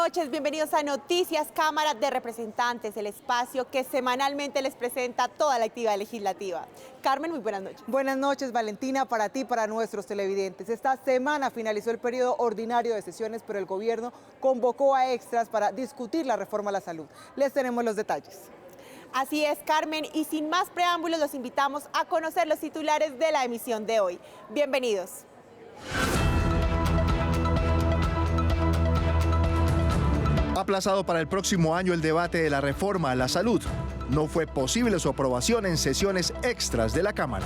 noches, bienvenidos a Noticias Cámara de Representantes, el espacio que semanalmente les presenta toda la actividad legislativa. Carmen, muy buenas noches. Buenas noches, Valentina, para ti y para nuestros televidentes. Esta semana finalizó el periodo ordinario de sesiones, pero el gobierno convocó a extras para discutir la reforma a la salud. Les tenemos los detalles. Así es, Carmen, y sin más preámbulos los invitamos a conocer los titulares de la emisión de hoy. Bienvenidos. Aplazado para el próximo año el debate de la reforma a la salud. No fue posible su aprobación en sesiones extras de la Cámara.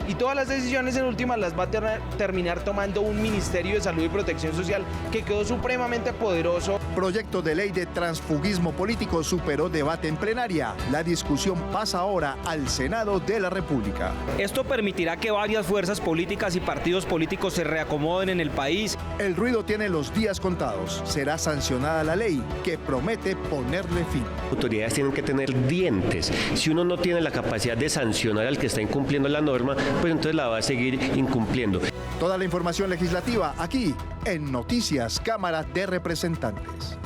Y todas las decisiones en últimas las va a terminar tomando un Ministerio de Salud y Protección Social que quedó supremamente poderoso. Proyecto de ley de transfugismo político superó debate en plenaria. La discusión pasa ahora al Senado de la República. Esto permitirá que varias fuerzas políticas y partidos políticos se reacomoden en el país. El ruido tiene los días contados. Será sancionada la ley que promete ponerle fin. Las autoridades tienen que tener dientes. Si uno no tiene la capacidad de sancionar al que está incumpliendo la norma, pues entonces la va a seguir incumpliendo. Toda la información legislativa aquí en Noticias Cámara de Representantes.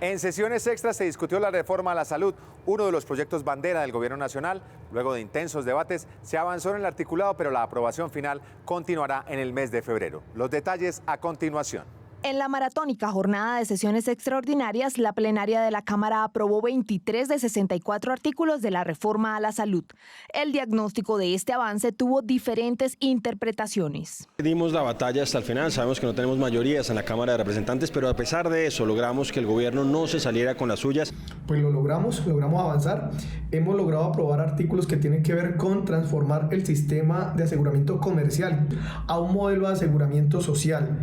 En sesiones extras se discutió la reforma a la salud, uno de los proyectos bandera del Gobierno Nacional. Luego de intensos debates se avanzó en el articulado, pero la aprobación final continuará en el mes de febrero. Los detalles a continuación. En la maratónica jornada de sesiones extraordinarias, la plenaria de la Cámara aprobó 23 de 64 artículos de la reforma a la salud. El diagnóstico de este avance tuvo diferentes interpretaciones. Dimos la batalla hasta el final, sabemos que no tenemos mayorías en la Cámara de Representantes, pero a pesar de eso logramos que el gobierno no se saliera con las suyas. Pues lo logramos avanzar. Hemos logrado aprobar artículos que tienen que ver con transformar el sistema de aseguramiento comercial a un modelo de aseguramiento social.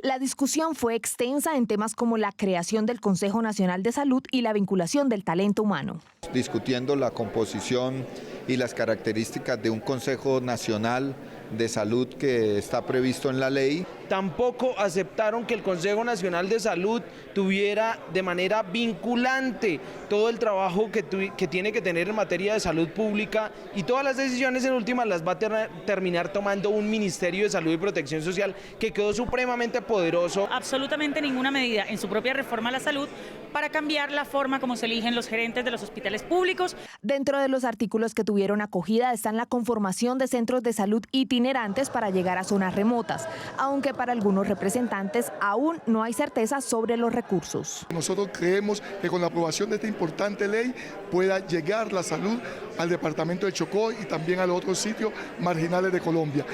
La discusión fue extensa en temas como la creación del Consejo Nacional de Salud y la vinculación del talento humano. Discutiendo la composición y las características de un Consejo Nacional de Salud que está previsto en la ley. Tampoco aceptaron que el Consejo Nacional de Salud tuviera de manera vinculante todo el trabajo que tiene que tener en materia de salud pública, y todas las decisiones en últimas las va a terminar tomando un Ministerio de Salud y Protección Social que quedó supremamente poderoso. Absolutamente ninguna medida en su propia reforma a la salud para cambiar la forma como se eligen los gerentes de los hospitales públicos. Dentro de los artículos que tuvieron acogida están la conformación de centros de salud itinerantes para llegar a zonas remotas, aunque para algunos representantes aún no hay certeza sobre los recursos. Nosotros creemos que con la aprobación de esta importante ley pueda llegar la salud al departamento de Chocó y también a los otros sitios marginales de Colombia.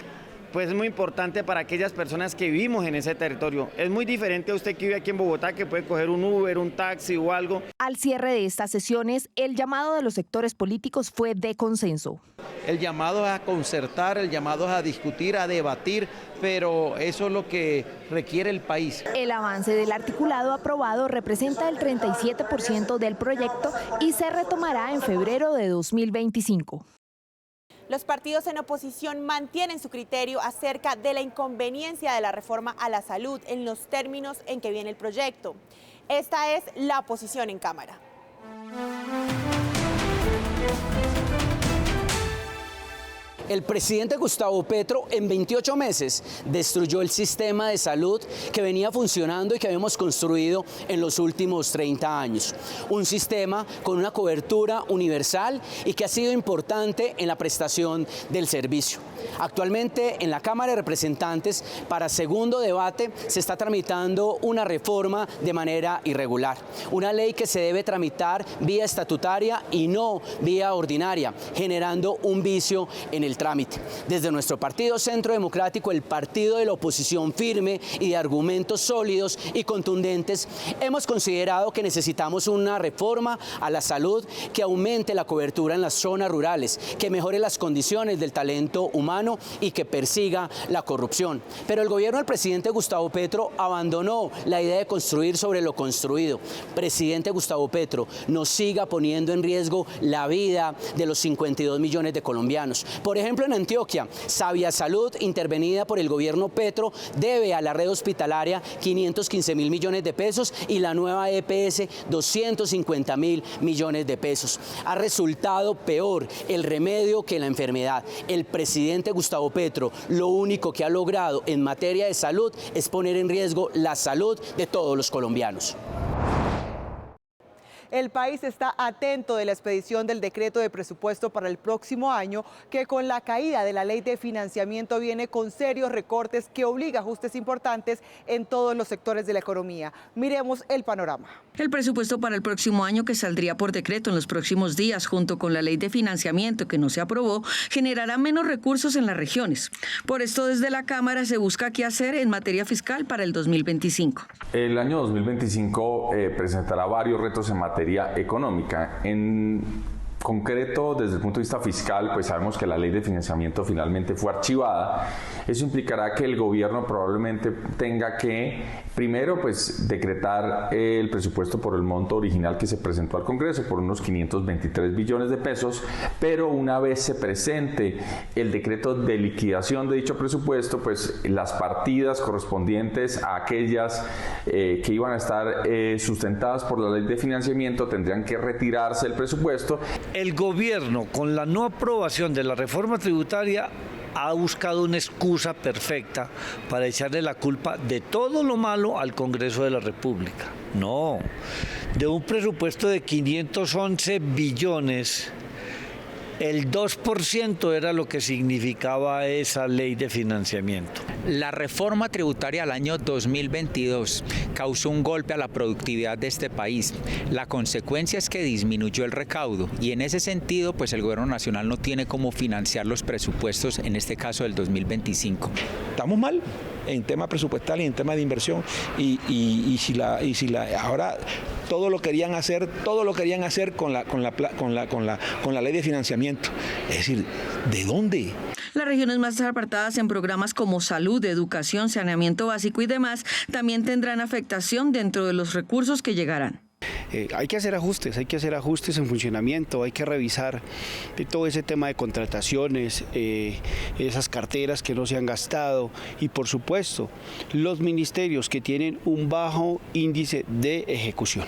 Pues es muy importante para aquellas personas que vivimos en ese territorio. Es muy diferente a usted que vive aquí en Bogotá, que puede coger un Uber, un taxi o algo. Al cierre de estas sesiones, el llamado de los sectores políticos fue de consenso. El llamado es a concertar, el llamado es a discutir, a debatir, pero eso es lo que requiere el país. El avance del articulado aprobado representa el 37% del proyecto y se retomará en febrero de 2025. Los partidos en oposición mantienen su criterio acerca de la inconveniencia de la reforma a la salud en los términos en que viene el proyecto. Esta es la posición en Cámara. El presidente Gustavo Petro en 28 meses destruyó el sistema de salud que venía funcionando y que habíamos construido en los últimos 30 años. Un sistema con una cobertura universal y que ha sido importante en la prestación del servicio. Actualmente en la Cámara de Representantes, para segundo debate, se está tramitando una reforma de manera irregular. Una ley que se debe tramitar vía estatutaria y no vía ordinaria, generando un vicio en el trámite. Desde nuestro partido Centro Democrático, el partido de la oposición firme y de argumentos sólidos y contundentes, hemos considerado que necesitamos una reforma a la salud que aumente la cobertura en las zonas rurales, que mejore las condiciones del talento humano y que persiga la corrupción. Pero el gobierno del presidente Gustavo Petro abandonó la idea de construir sobre lo construido. Presidente Gustavo Petro, no siga poniendo en riesgo la vida de los 52 millones de colombianos. Por ejemplo, en Antioquia, Sabia Salud, intervenida por el gobierno Petro, debe a la red hospitalaria 515.000 millones de pesos y la nueva EPS 250.000 millones de pesos. Ha resultado peor el remedio que la enfermedad. El presidente Gustavo Petro lo único que ha logrado en materia de salud es poner en riesgo la salud de todos los colombianos. El país está atento de la expedición del decreto de presupuesto para el próximo año, que con la caída de la ley de financiamiento viene con serios recortes que obliga a ajustes importantes en todos los sectores de la economía. Miremos el panorama. El presupuesto para el próximo año, que saldría por decreto en los próximos días, junto con la ley de financiamiento que no se aprobó, generará menos recursos en las regiones. Por esto, desde la Cámara se busca qué hacer en materia fiscal para el 2025. El año 2025 presentará varios retos en materia económica. En concreto, desde el punto de vista fiscal, pues sabemos que la ley de financiamiento finalmente fue archivada. Eso implicará que el gobierno probablemente tenga que, primero, pues decretar el presupuesto por el monto original que se presentó al Congreso, por unos 523 billones de pesos, pero una vez se presente el decreto de liquidación de dicho presupuesto, pues las partidas correspondientes a aquellas que iban a estar sustentadas por la ley de financiamiento tendrían que retirarse del presupuesto. El gobierno, con la no aprobación de la reforma tributaria, ha buscado una excusa perfecta para echarle la culpa de todo lo malo al Congreso de la República. No, de un presupuesto de 511 billones, el 2% era lo que significaba esa ley de financiamiento. La reforma tributaria al año 2022 causó un golpe a la productividad de este país. La consecuencia es que disminuyó el recaudo y en ese sentido, pues el gobierno nacional no tiene cómo financiar los presupuestos, en este caso del 2025. Estamos mal en tema presupuestal y en tema de inversión ahora todo lo querían hacer con la ley de financiamiento. Es decir, ¿de dónde? Las regiones más apartadas en programas como salud, educación, saneamiento básico y demás también tendrán afectación dentro de los recursos que llegarán. Hay que hacer ajustes en funcionamiento, hay que revisar todo ese tema de contrataciones, esas carteras que no se han gastado y por supuesto los ministerios que tienen un bajo índice de ejecución.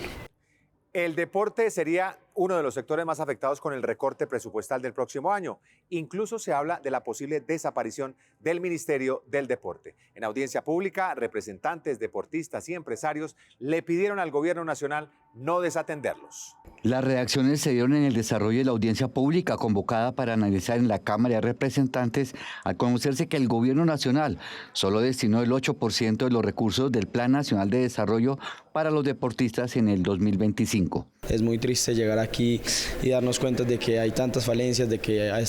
El deporte sería uno de los sectores más afectados con el recorte presupuestal del próximo año. Incluso se habla de la posible desaparición del Ministerio del Deporte. En audiencia pública, representantes, deportistas y empresarios le pidieron al gobierno nacional no desatenderlos. Las reacciones se dieron en el desarrollo de la audiencia pública convocada para analizar en la Cámara de Representantes al conocerse que el gobierno nacional solo destinó el 8% de los recursos del Plan Nacional de Desarrollo para los deportistas en el 2025. Es muy triste llegar aquí y darnos cuenta de que hay tantas falencias, de que hay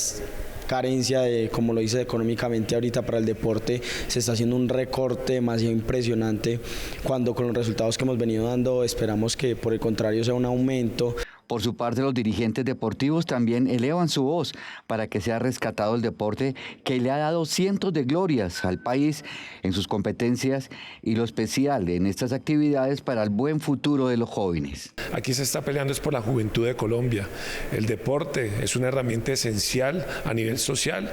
carencia de, como lo dice económicamente ahorita para el deporte, se está haciendo un recorte demasiado impresionante, cuando con los resultados que hemos venido dando esperamos que por el contrario sea un aumento. Por su parte, los dirigentes deportivos también elevan su voz para que sea rescatado el deporte que le ha dado cientos de glorias al país en sus competencias y lo especial en estas actividades para el buen futuro de los jóvenes. Aquí se está peleando es por la juventud de Colombia. El deporte es una herramienta esencial a nivel social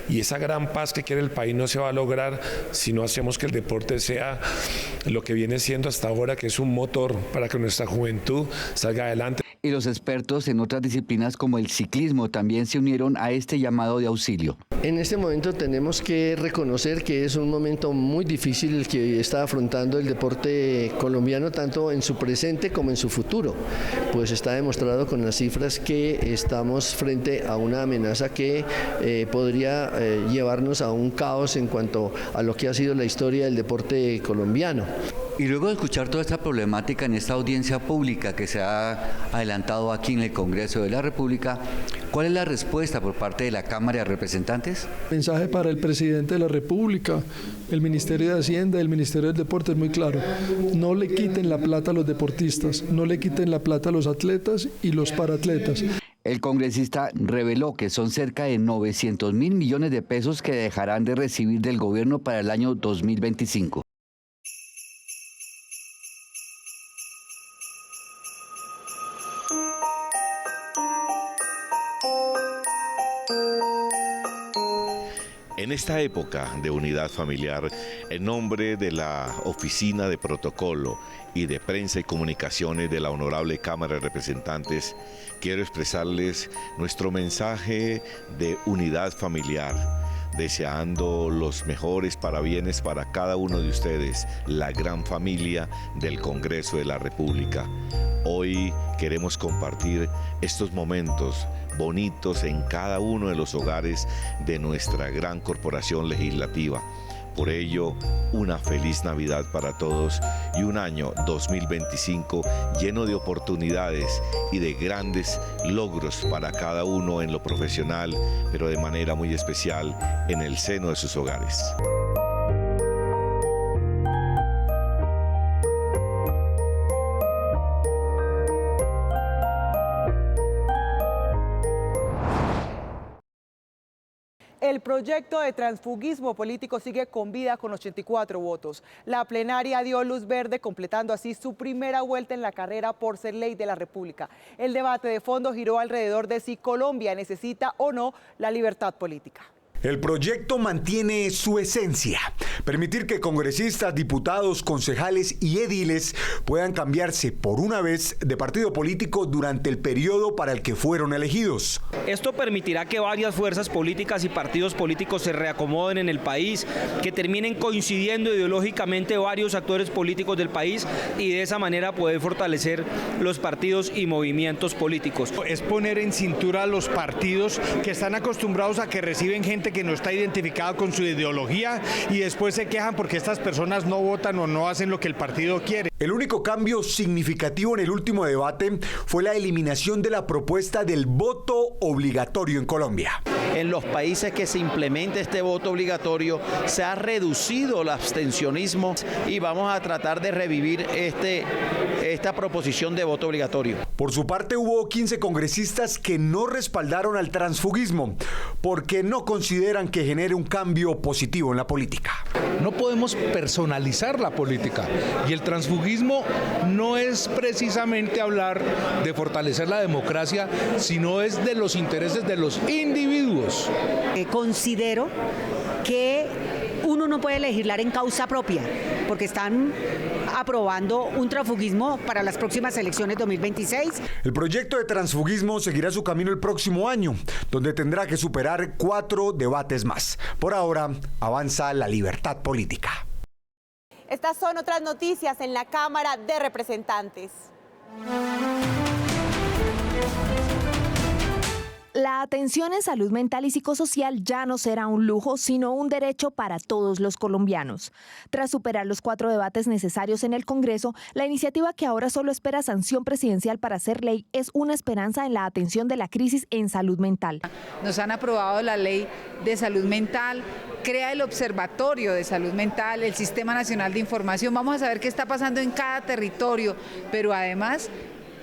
y esa gran paz que quiere el país no se va a lograr si no hacemos que el deporte sea lo que viene siendo hasta ahora, que es un motor para que nuestra juventud salga adelante. Y los expertos en otras disciplinas como el ciclismo también se unieron a este llamado de auxilio. En este momento tenemos que reconocer que es un momento muy difícil el que está afrontando el deporte colombiano, tanto en su presente como en su futuro. Pues está demostrado con las cifras que estamos frente a una amenaza que podría llevarnos a un caos en cuanto a lo que ha sido la historia del deporte colombiano. Y luego de escuchar toda esta problemática en esta audiencia pública que se ha adelantado aquí en el Congreso de la República, ¿cuál es la respuesta por parte de la Cámara de Representantes? El mensaje para el presidente de la República, el Ministerio de Hacienda, el Ministerio del Deporte es muy claro. No le quiten la plata a los deportistas, no le quiten la plata a los atletas y los paratletas. El congresista reveló que son cerca de 900.000 millones de pesos que dejarán de recibir del gobierno para el año 2025. En esta época de unidad familiar, en nombre de la Oficina de Protocolo y de Prensa y Comunicaciones de la Honorable Cámara de Representantes, quiero expresarles nuestro mensaje de unidad familiar, deseando los mejores parabienes para cada uno de ustedes, la gran familia del Congreso de la República. Hoy queremos compartir estos momentos bonitos en cada uno de los hogares de nuestra gran corporación legislativa. Por ello, una feliz Navidad para todos y un año 2025 lleno de oportunidades y de grandes logros para cada uno en lo profesional, pero de manera muy especial en el seno de sus hogares. El proyecto de transfugismo político sigue con vida con 84 votos. La plenaria dio luz verde, completando así su primera vuelta en la carrera por ser ley de la República. El debate de fondo giró alrededor de si Colombia necesita o no la libertad política. El proyecto mantiene su esencia, permitir que congresistas, diputados, concejales y ediles puedan cambiarse por una vez de partido político durante el periodo para el que fueron elegidos. Esto permitirá que varias fuerzas políticas y partidos políticos se reacomoden en el país, que terminen coincidiendo ideológicamente varios actores políticos del país y de esa manera poder fortalecer los partidos y movimientos políticos. Es poner en cintura a los partidos que están acostumbrados a que reciben gente que no está identificada con su ideología y después se quejan porque estas personas no votan o no hacen lo que el partido quiere. El único cambio significativo en el último debate fue la eliminación de la propuesta del voto obligatorio en Colombia. En los países que se implemente este voto obligatorio se ha reducido el abstencionismo y vamos a tratar de revivir esta proposición de voto obligatorio. Por su parte, hubo 15 congresistas que no respaldaron al transfugismo porque no consideran que genere un cambio positivo en la política. No podemos personalizar la política y el transfugismo no es precisamente hablar de fortalecer la democracia, sino es de los intereses de los individuos. Considero que uno no puede legislar en causa propia, porque están aprobando un transfugismo para las próximas elecciones 2026. El proyecto de transfugismo seguirá su camino el próximo año, donde tendrá que superar 4 debates más. Por ahora, avanza la libertad política. Estas son otras noticias en la Cámara de Representantes. La atención en salud mental y psicosocial ya no será un lujo, sino un derecho para todos los colombianos. Tras superar los 4 debates necesarios en el Congreso, la iniciativa que ahora solo espera sanción presidencial para ser ley es una esperanza en la atención de la crisis en salud mental. Nos han aprobado la ley de salud mental, crea el Observatorio de Salud Mental, el Sistema Nacional de Información. Vamos a saber qué está pasando en cada territorio, pero además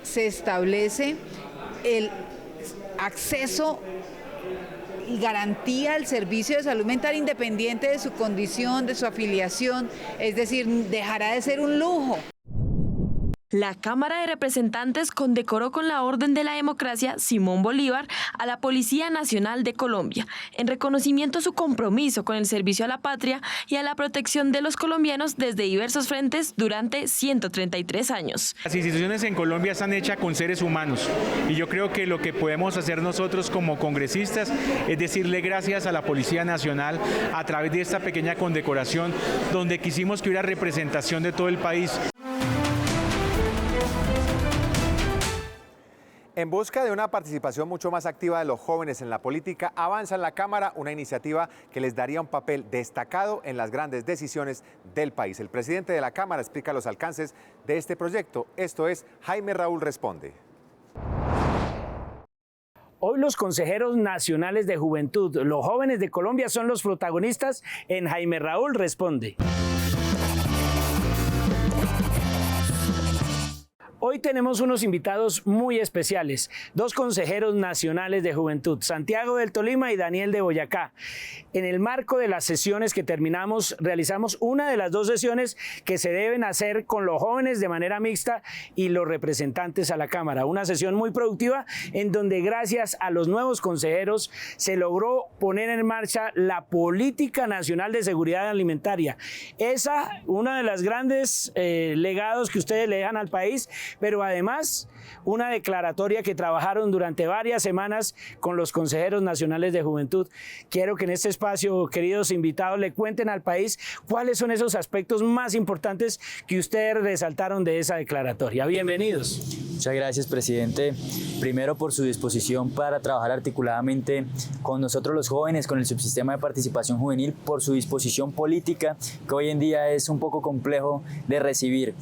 se establece el acceso y garantía al servicio de salud mental independiente de su condición, de su afiliación, es decir, dejará de ser un lujo. La Cámara de Representantes condecoró con la Orden de la Democracia Simón Bolívar a la Policía Nacional de Colombia, en reconocimiento a su compromiso con el servicio a la patria y a la protección de los colombianos desde diversos frentes durante 133 años. Las instituciones en Colombia están hechas con seres humanos y yo creo que lo que podemos hacer nosotros como congresistas es decirle gracias a la Policía Nacional a través de esta pequeña condecoración donde quisimos que hubiera representación de todo el país. En busca de una participación mucho más activa de los jóvenes en la política, avanza en la Cámara una iniciativa que les daría un papel destacado en las grandes decisiones del país. El presidente de la Cámara explica los alcances de este proyecto. Esto es Jaime Raúl Responde. Hoy los consejeros nacionales de juventud, los jóvenes de Colombia, son los protagonistas en Jaime Raúl Responde. Hoy tenemos unos invitados muy especiales, dos consejeros nacionales de juventud, Santiago del Tolima y Daniel de Boyacá. En el marco de las sesiones que terminamos, realizamos una de las dos sesiones que se deben hacer con los jóvenes de manera mixta y los representantes a la Cámara. Una sesión muy productiva en donde gracias a los nuevos consejeros se logró poner en marcha la Política Nacional de Seguridad Alimentaria. Esa, una de las grandes legados que ustedes le dejan al país, pero además una declaratoria que trabajaron durante varias semanas con los consejeros nacionales de juventud. Quiero que en este espacio, queridos invitados, le cuenten al país cuáles son esos aspectos más importantes que ustedes resaltaron de esa declaratoria. Bienvenidos. Muchas gracias, presidente. Primero, por su disposición para trabajar articuladamente con nosotros los jóvenes, con el subsistema de participación juvenil, por su disposición política, que hoy en día es un poco complejo de recibir.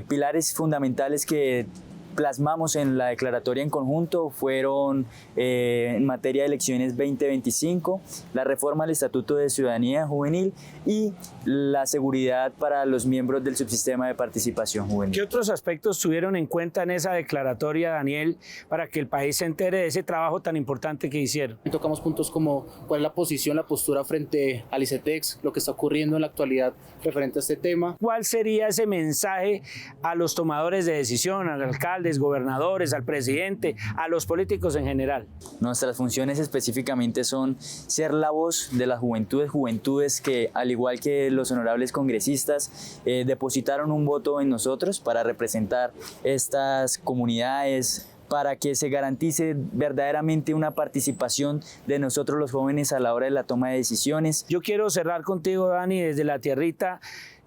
Pilares fundamentales que plasmamos en la declaratoria en conjunto fueron en materia de elecciones 2025, la reforma al Estatuto de Ciudadanía Juvenil y la seguridad para los miembros del subsistema de participación juvenil. ¿Qué otros aspectos tuvieron en cuenta en esa declaratoria, Daniel, para que el país se entere de ese trabajo tan importante que hicieron? Tocamos puntos como cuál es la posición, la postura frente al ICETEX, lo que está ocurriendo en la actualidad referente a este tema. ¿Cuál sería ese mensaje a los tomadores de decisión, al alcalde, gobernadores, al presidente, a los políticos en general? Nuestras funciones específicamente son ser la voz de las juventudes que, al igual que los honorables congresistas, depositaron un voto en nosotros para representar estas comunidades, para que se garantice verdaderamente una participación de nosotros los jóvenes a la hora de la toma de decisiones. Yo quiero cerrar contigo, Dani, desde la tierrita.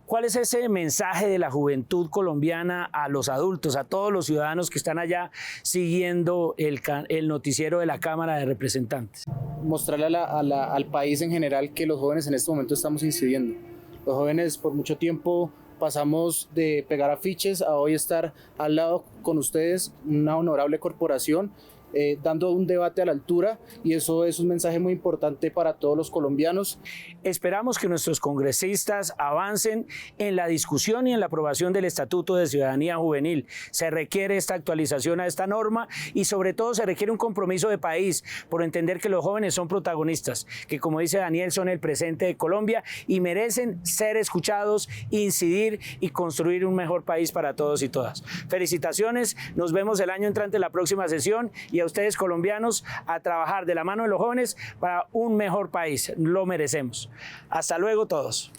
¿Cuál es ese mensaje de la juventud colombiana a los adultos, a todos los ciudadanos que están allá siguiendo el noticiero de la Cámara de Representantes? Mostrarle al país en general que los jóvenes en este momento estamos incidiendo. Los jóvenes por mucho tiempo pasamos de pegar afiches a hoy estar al lado con ustedes, una honorable corporación, dando un debate a la altura, y eso es un mensaje muy importante para todos los colombianos. Esperamos que nuestros congresistas avancen en la discusión y en la aprobación del Estatuto de Ciudadanía Juvenil. Se requiere esta actualización a esta norma y sobre todo se requiere un compromiso de país por entender que los jóvenes son protagonistas, que como dice Daniel son el presente de Colombia y merecen ser escuchados, incidir y construir un mejor país para todos y todas. Felicitaciones, nos vemos el año entrante en la próxima sesión y a ustedes colombianos a trabajar de la mano de los jóvenes para un mejor país. Lo merecemos. Hasta luego todos.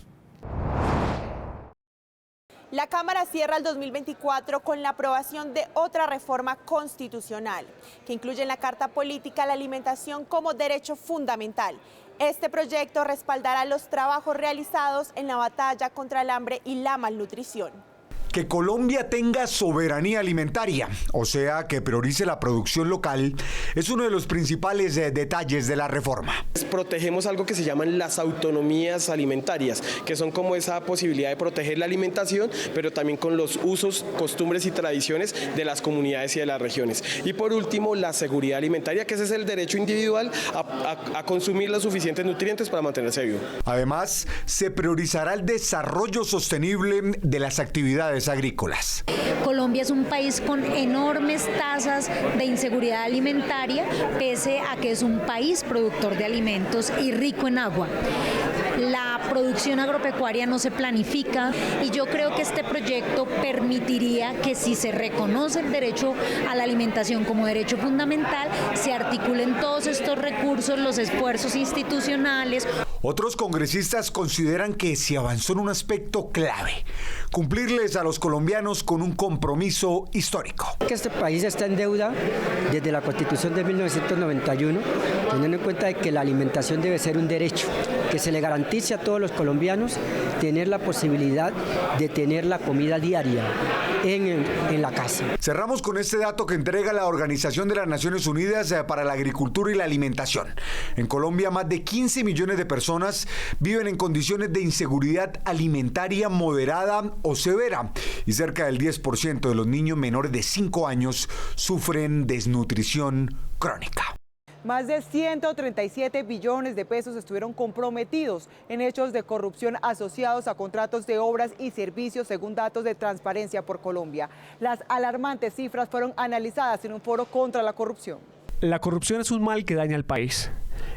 La Cámara cierra el 2024 con la aprobación de otra reforma constitucional que incluye en la Carta Política la alimentación como derecho fundamental. Este proyecto respaldará los trabajos realizados en la batalla contra el hambre y la malnutrición. Que Colombia tenga soberanía alimentaria, o sea, que priorice la producción local, es uno de los principales detalles de la reforma. Protegemos algo que se llaman las autonomías alimentarias, que son como esa posibilidad de proteger la alimentación, pero también con los usos, costumbres y tradiciones de las comunidades y de las regiones. Y por último, la seguridad alimentaria, que ese es el derecho individual a consumir los suficientes nutrientes para mantenerse vivo. Además, se priorizará el desarrollo sostenible de las actividades agrícolas. Colombia es un país con enormes tasas de inseguridad alimentaria, pese a que es un país productor de alimentos y rico en agua. La producción agropecuaria no se planifica y yo creo que este proyecto permitiría que, si se reconoce el derecho a la alimentación como derecho fundamental, se articulen todos estos recursos, los esfuerzos institucionales. Otros congresistas consideran que se avanzó en un aspecto clave: cumplirles a los colombianos con un compromiso histórico. Que este país está en deuda desde la Constitución de 1991, teniendo en cuenta de que la alimentación debe ser un derecho, que se le garantice a todos los colombianos tener la posibilidad de tener la comida diaria en la casa. Cerramos con este dato que entrega la Organización de las Naciones Unidas para la Agricultura y la Alimentación. En Colombia, más de 15 millones de personas viven en condiciones de inseguridad alimentaria moderada o severa, y cerca del 10% de los niños menores de 5 años sufren desnutrición crónica. Más de 137 billones de pesos estuvieron comprometidos en hechos de corrupción asociados a contratos de obras y servicios, según datos de Transparencia por Colombia. Las alarmantes cifras fueron analizadas en un foro contra la corrupción. La corrupción es un mal que daña al país.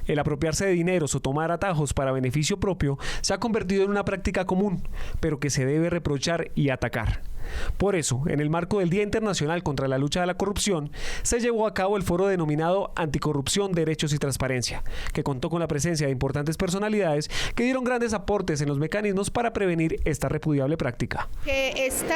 El apropiarse de dineros o tomar atajos para beneficio propio se ha convertido en una práctica común, pero que se debe reprochar y atacar. Por eso, en el marco del Día Internacional contra la Lucha de la Corrupción, se llevó a cabo el foro denominado Anticorrupción, Derechos y Transparencia, que contó con la presencia de importantes personalidades que dieron grandes aportes en los mecanismos para prevenir esta repudiable práctica. Este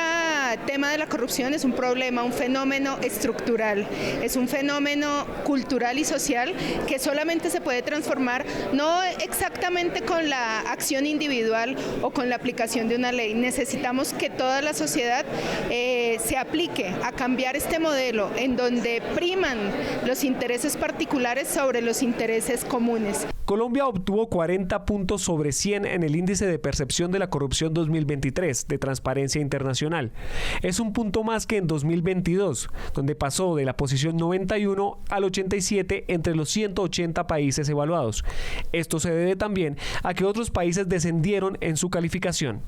tema de la corrupción es un problema, un fenómeno estructural, es un fenómeno cultural y social que solamente se puede transformar no exactamente con la acción individual o con la aplicación de una ley. Necesitamos que toda la sociedad se aplique a cambiar este modelo en donde priman los intereses particulares sobre los intereses comunes. Colombia obtuvo 40 puntos sobre 100 en el índice de percepción de la corrupción 2023 de Transparencia Internacional. Es un punto más que en 2022, donde pasó de la posición 91 al 87 entre los 180 países evaluados. Esto se debe también a que otros países descendieron en su calificación.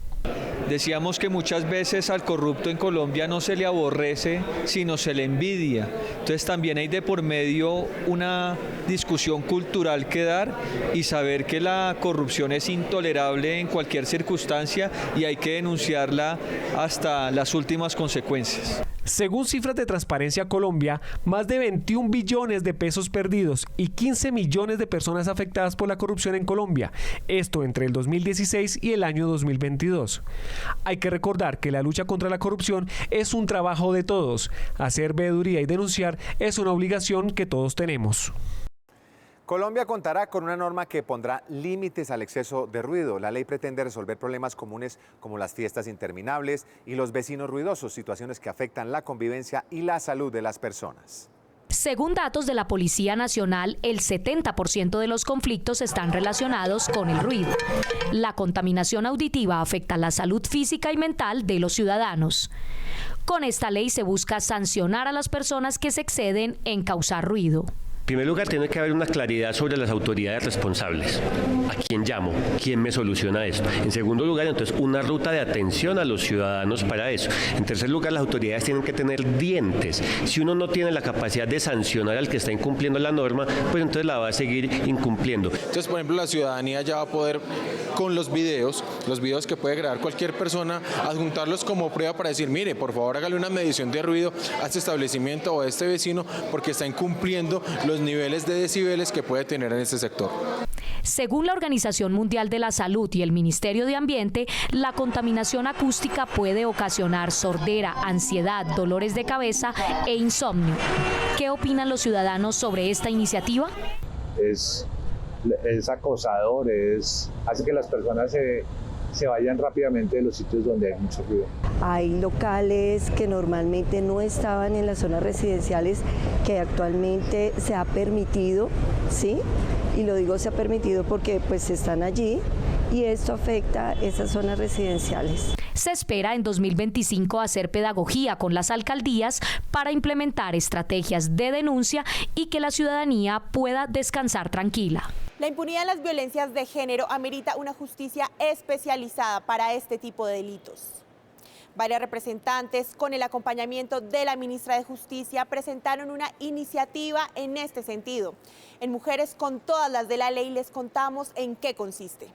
Decíamos que muchas veces al corrupto en Colombia no se le aborrece, sino se le envidia. Entonces también hay de por medio una discusión cultural que dar y saber que la corrupción es intolerable en cualquier circunstancia y hay que denunciarla hasta las últimas consecuencias. Según cifras de Transparencia Colombia, más de 21 billones de pesos perdidos y 15 millones de personas afectadas por la corrupción en Colombia, esto entre el 2016 y el año 2022. Hay que recordar que la lucha contra la corrupción es un trabajo de todos. Hacer veeduría y denunciar es una obligación que todos tenemos. Colombia contará con una norma que pondrá límites al exceso de ruido. La ley pretende resolver problemas comunes como las fiestas interminables y los vecinos ruidosos, situaciones que afectan la convivencia y la salud de las personas. Según datos de la Policía Nacional, el 70% de los conflictos están relacionados con el ruido. La contaminación auditiva afecta la salud física y mental de los ciudadanos. Con esta ley se busca sancionar a las personas que se exceden en causar ruido. En primer lugar, tiene que haber una claridad sobre las autoridades responsables. ¿A quién llamo? ¿Quién me soluciona esto? En segundo lugar, entonces, una ruta de atención a los ciudadanos para eso. En tercer lugar, las autoridades tienen que tener dientes. Si uno no tiene la capacidad de sancionar al que está incumpliendo la norma, pues entonces la va a seguir incumpliendo. Entonces, por ejemplo, la ciudadanía ya va a poder, con los videos que puede grabar cualquier persona, adjuntarlos como prueba para decir, mire, por favor, hágale una medición de ruido a este establecimiento o a este vecino porque está incumpliendo los niveles de decibeles que puede tener en este sector. Según la Organización Mundial de la Salud y el Ministerio de Ambiente, la contaminación acústica puede ocasionar sordera, ansiedad, dolores de cabeza e insomnio. ¿Qué opinan los ciudadanos sobre esta iniciativa? Es acosador, hace que las personas se vayan rápidamente de los sitios donde hay mucho ruido. Hay locales que normalmente no estaban en las zonas residenciales que actualmente se ha permitido, ¿sí? Y lo digo se ha permitido porque pues están allí y esto afecta a esas zonas residenciales. Se espera en 2025 hacer pedagogía con las alcaldías para implementar estrategias de denuncia y que la ciudadanía pueda descansar tranquila. La impunidad de las violencias de género amerita una justicia especializada para este tipo de delitos. Varias representantes, con el acompañamiento de la ministra de Justicia, presentaron una iniciativa en este sentido. En Mujeres con todas las de la ley les contamos en qué consiste.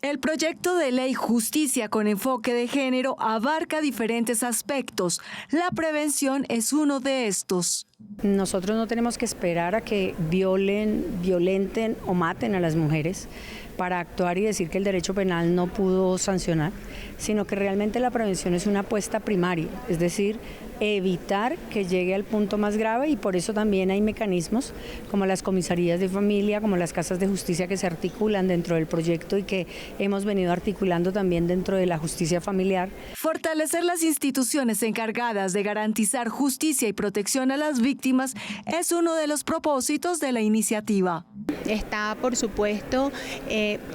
El proyecto de ley Justicia con enfoque de género abarca diferentes aspectos. La prevención es uno de estos. Nosotros no tenemos que esperar a que violenten o maten a las mujeres para actuar y decir que el derecho penal no pudo sancionar, sino que realmente la prevención es una apuesta primaria, es decir, evitar que llegue al punto más grave, y por eso también hay mecanismos como las comisarías de familia, como las casas de justicia que se articulan dentro del proyecto y que hemos venido articulando también dentro de la justicia familiar. Fortalecer las instituciones encargadas de garantizar justicia y protección a las víctimas es uno de los propósitos de la iniciativa. Está, por supuesto,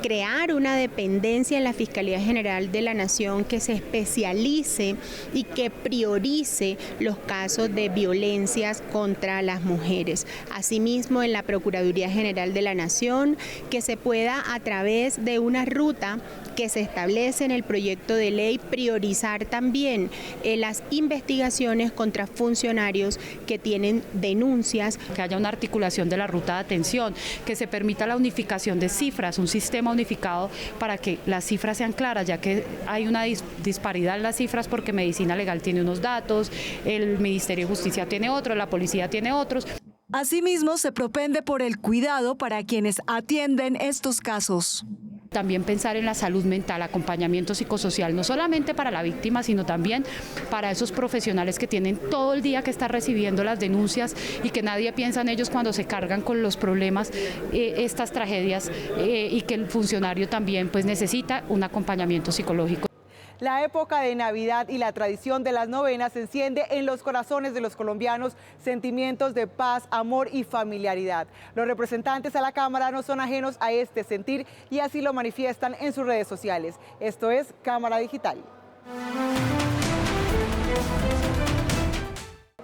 crear una dependencia en la Fiscalía General de la Nación que se especialice y que priorice los casos de violencias contra las mujeres. Asimismo, en la Procuraduría General de la Nación, que se pueda, a través de una ruta que se establece en el proyecto de ley, priorizar también las investigaciones contra funcionarios que tienen denuncias. Que haya una articulación de la ruta de atención, que se permita la unificación de cifras, un sistema unificado para que las cifras sean claras, ya que hay una disparidad en las cifras porque Medicina Legal tiene unos datos, el Ministerio de Justicia tiene otros, la Policía tiene otros. Asimismo, se propende por el cuidado para quienes atienden estos casos. También pensar en la salud mental, acompañamiento psicosocial, no solamente para la víctima, sino también para esos profesionales que tienen todo el día que estar recibiendo las denuncias y que nadie piensa en ellos cuando se cargan con los problemas, estas tragedias, y que el funcionario también pues necesita un acompañamiento psicológico. La época de Navidad y la tradición de las novenas enciende en los corazones de los colombianos sentimientos de paz, amor y familiaridad. Los representantes a la Cámara no son ajenos a este sentir y así lo manifiestan en sus redes sociales. Esto es Cámara Digital.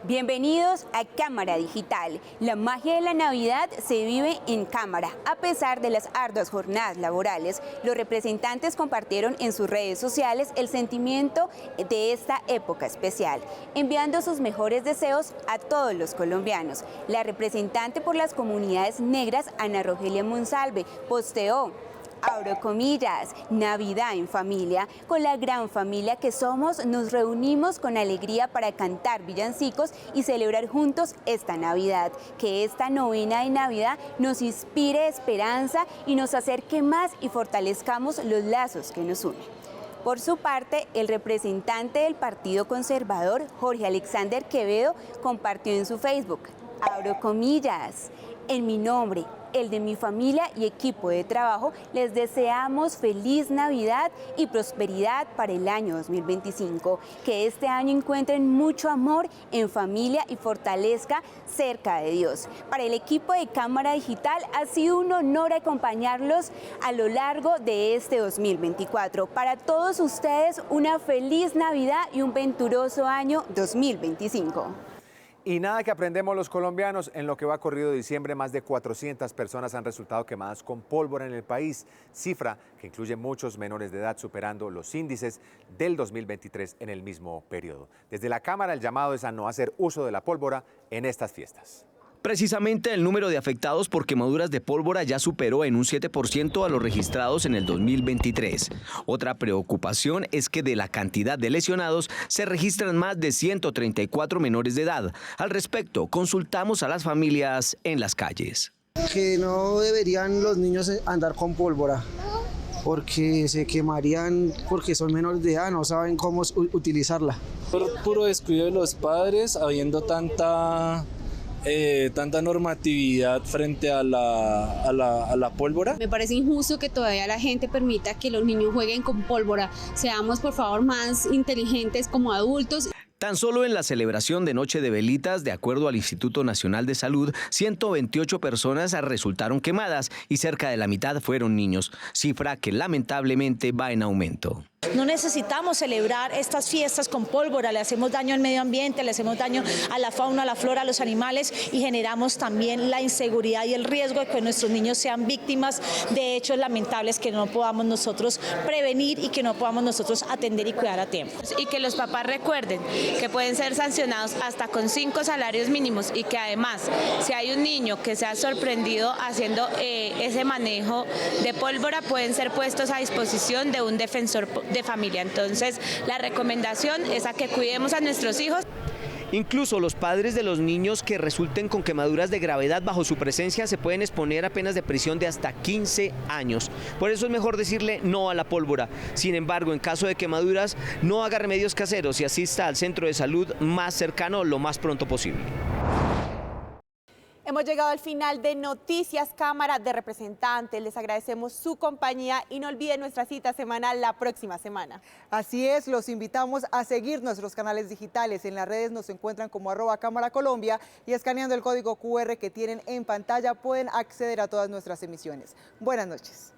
Bienvenidos a Cámara Digital. La magia de la Navidad se vive en cámara. A pesar de las arduas jornadas laborales, los representantes compartieron en sus redes sociales el sentimiento de esta época especial, enviando sus mejores deseos a todos los colombianos. La representante por las comunidades negras, Ana Rogelia Monsalve, posteó: abro comillas, Navidad en familia. Con la gran familia que somos, nos reunimos con alegría para cantar villancicos y celebrar juntos esta Navidad. Que esta novena de Navidad nos inspire esperanza y nos acerque más y fortalezcamos los lazos que nos unen. Por su parte, el representante del Partido Conservador, Jorge Alexander Quevedo, compartió en su Facebook: abro comillas, en mi nombre, el de mi familia y equipo de trabajo, les deseamos feliz Navidad y prosperidad para el año 2025. Que este año encuentren mucho amor en familia y fortalezca cerca de Dios. Para el equipo de Cámara Digital ha sido un honor acompañarlos a lo largo de este 2024. Para todos ustedes, una feliz Navidad y un venturoso año 2025. Y nada que aprendemos los colombianos. En lo que va corrido diciembre, más de 400 personas han resultado quemadas con pólvora en el país, cifra que incluye muchos menores de edad, superando los índices del 2023 en el mismo periodo. Desde la Cámara, el llamado es a no hacer uso de la pólvora en estas fiestas. Precisamente el número de afectados por quemaduras de pólvora ya superó en un 7% a los registrados en el 2023. Otra preocupación es que de la cantidad de lesionados se registran más de 134 menores de edad. Al respecto, consultamos a las familias en las calles. Que no deberían los niños andar con pólvora, porque se quemarían, porque son menores de edad, no saben cómo utilizarla. Por puro descuido de los padres, habiendo tanta normatividad frente a la pólvora. Me parece injusto que todavía la gente permita que los niños jueguen con pólvora. Seamos por favor más inteligentes como adultos. Tan solo en la celebración de Noche de Velitas, de acuerdo al Instituto Nacional de Salud, 128 personas resultaron quemadas y cerca de la mitad fueron niños, cifra que lamentablemente va en aumento. No necesitamos celebrar estas fiestas con pólvora, le hacemos daño al medio ambiente, le hacemos daño a la fauna, a la flora, a los animales y generamos también la inseguridad y el riesgo de que nuestros niños sean víctimas de hechos lamentables que no podamos nosotros prevenir y que no podamos nosotros atender y cuidar a tiempo. Y que los papás recuerden que pueden ser sancionados hasta con 5 salarios mínimos y que además, si hay un niño que se ha sorprendido haciendo ese manejo de pólvora, pueden ser puestos a disposición de un defensor de familia. Entonces, la recomendación es a que cuidemos a nuestros hijos. Incluso los padres de los niños que resulten con quemaduras de gravedad bajo su presencia se pueden exponer a penas de prisión de hasta 15 años. Por eso es mejor decirle no a la pólvora. Sin embargo, en caso de quemaduras, no haga remedios caseros y asista al centro de salud más cercano lo más pronto posible. Hemos llegado al final de Noticias Cámara de Representantes. Les agradecemos su compañía y no olviden nuestra cita semanal la próxima semana. Así es, los invitamos a seguir nuestros canales digitales. En las redes nos encuentran como @Cámara Colombia y escaneando el código QR que tienen en pantalla pueden acceder a todas nuestras emisiones. Buenas noches.